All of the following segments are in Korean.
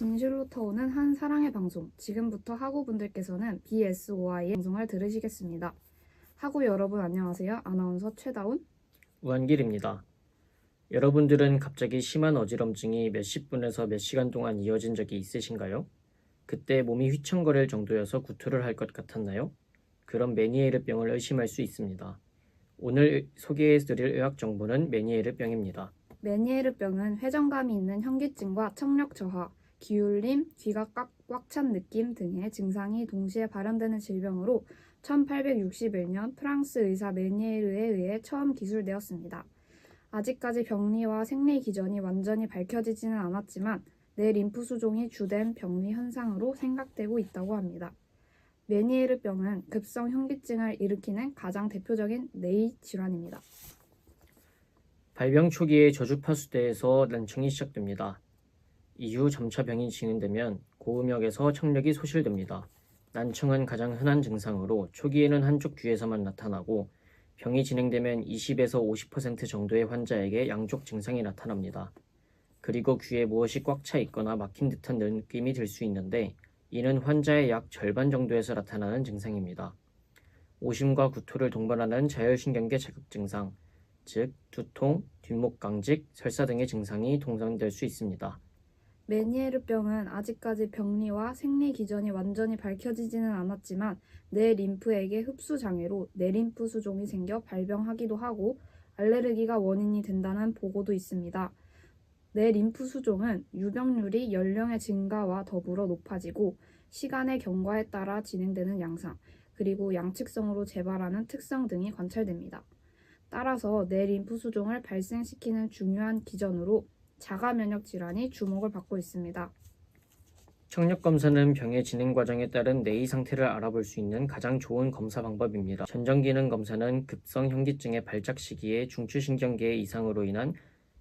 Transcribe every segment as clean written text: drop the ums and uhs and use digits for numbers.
진실로 터오는 한 사랑의 방송. 지금부터 학우분들께서는 BSOI의 방송을 들으시겠습니다. 학우 여러분 안녕하세요. 아나운서 최다운, 우한길입니다. 여러분들은 갑자기 심한 어지럼증이 몇십 분에서 몇 시간 동안 이어진 적이 있으신가요? 그때 몸이 휘청거릴 정도여서 구토를 할 것 같았나요? 그럼 메니에르병을 의심할 수 있습니다. 오늘 소개해드릴 의학 정보는 메니에르병입니다. 메니에르병은 회전감이 있는 현기증과 청력 저하, 기울림, 귀가 꽉 찬 느낌 등의 증상이 동시에 발현되는 질병으로 1861년 프랑스 의사 메니에르에 의해 처음 기술되었습니다. 아직까지 병리와 생리 기전이 완전히 밝혀지지는 않았지만 뇌 림프 수종이 주된 병리 현상으로 생각되고 있다고 합니다. 메니에르병은 급성 현기증을 일으키는 가장 대표적인 뇌 질환입니다. 발병 초기에 저주파수대에서 난청이 시작됩니다. 이후 점차 병이 진행되면 고음역에서 청력이 소실됩니다. 난청은 가장 흔한 증상으로 초기에는 한쪽 귀에서만 나타나고 병이 진행되면 20에서 50% 정도의 환자에게 양쪽 증상이 나타납니다. 그리고 귀에 무엇이 꽉 차 있거나 막힌 듯한 느낌이 들 수 있는데 이는 환자의 약 절반 정도에서 나타나는 증상입니다. 오심과 구토를 동반하는 자율신경계 자극 증상, 즉 두통, 뒷목 강직, 설사 등의 증상이 동반될 수 있습니다. 메니에르병은 아직까지 병리와 생리 기전이 완전히 밝혀지지는 않았지만 뇌 림프액의 흡수 장애로 뇌림프 수종이 생겨 발병하기도 하고 알레르기가 원인이 된다는 보고도 있습니다. 뇌 림프 수종은 유병률이 연령의 증가와 더불어 높아지고 시간의 경과에 따라 진행되는 양상, 그리고 양측성으로 재발하는 특성 등이 관찰됩니다. 따라서 뇌 림프 수종을 발생시키는 중요한 기전으로 자가 면역 질환이 주목을 받고 있습니다. 청력 검사는 병의 진행 과정에 따른 뇌의 상태를 알아볼 수 있는 가장 좋은 검사 방법입니다. 전정기능 검사는 급성 현기증의 발작 시기에 중추신경계의 이상으로 인한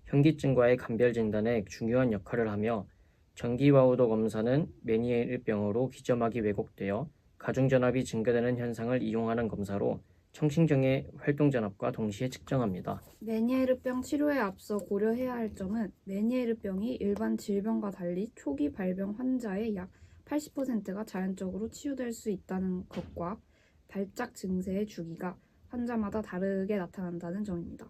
현기증과의 감별 진단에 중요한 역할을 하며 전기와우도 검사는 메니에르병으로 기저막이 왜곡되어 가중전압이 증가되는 현상을 이용하는 검사로 청신경의 활동전압과 동시에 측정합니다. 메니에르병 치료에 앞서 고려해야 할 점은 메니에르병이 일반 질병과 달리 초기 발병 환자의 약 80%가 자연적으로 치유될 수 있다는 것과 발작 증세의 주기가 환자마다 다르게 나타난다는 점입니다.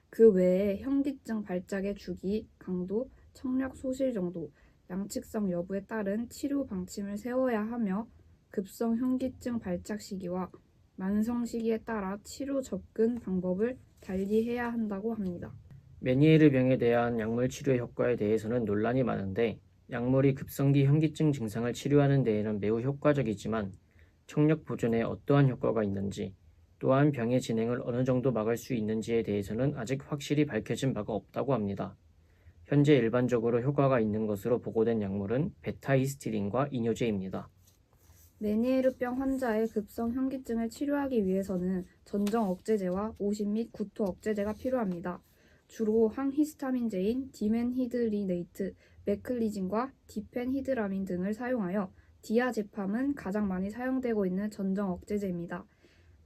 그 외에 현기증 발작의 주기, 강도, 청력 소실 정도, 양측성 여부에 따른 치료 방침을 세워야 하며 급성 현기증 발작 시기와 만성 시기에 따라 치료 접근 방법을 달리해야 한다고 합니다. 메니에르병에 대한 약물 치료의 효과에 대해서는 논란이 많은데 약물이 급성기 현기증 증상을 치료하는 데에는 매우 효과적이지만 청력 보존에 어떠한 효과가 있는지 또한 병의 진행을 어느 정도 막을 수 있는지에 대해서는 아직 확실히 밝혀진 바가 없다고 합니다. 현재 일반적으로 효과가 있는 것으로 보고된 약물은 베타이스티린과 이뇨제입니다. 메니에르병 환자의 급성 현기증을 치료하기 위해서는 전정 억제제와 오심 및 구토 억제제가 필요합니다. 주로 항히스타민제인 디멘히드리네이트, 메클리진과 디펜히드라민 등을 사용하여 디아제팜은 가장 많이 사용되고 있는 전정 억제제입니다.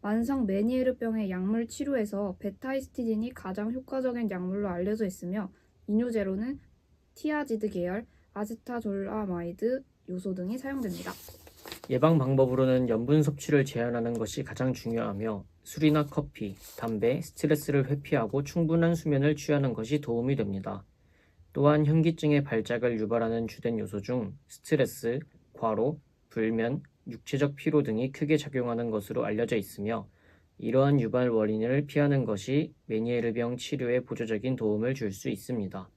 만성 메니에르병의 약물 치료에서 베타이스티딘이 가장 효과적인 약물로 알려져 있으며 이뇨제로는 티아지드 계열, 아세타졸아마이드 요소 등이 사용됩니다. 예방 방법으로는 염분 섭취를 제한하는 것이 가장 중요하며 술이나 커피, 담배, 스트레스를 회피하고 충분한 수면을 취하는 것이 도움이 됩니다. 또한 현기증의 발작을 유발하는 주된 요소 중 스트레스, 과로, 불면, 육체적 피로 등이 크게 작용하는 것으로 알려져 있으며 이러한 유발 원인을 피하는 것이 메니에르병 치료에 보조적인 도움을 줄 수 있습니다.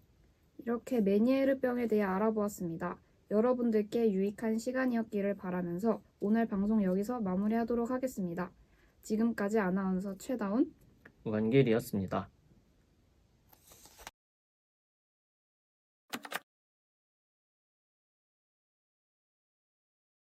이렇게 메니에르병에 대해 알아보았습니다. 여러분들께 유익한 시간이었기를 바라면서 오늘 방송 여기서 마무리하도록 하겠습니다. 지금까지 아나운서 최다운, 우한길이었습니다.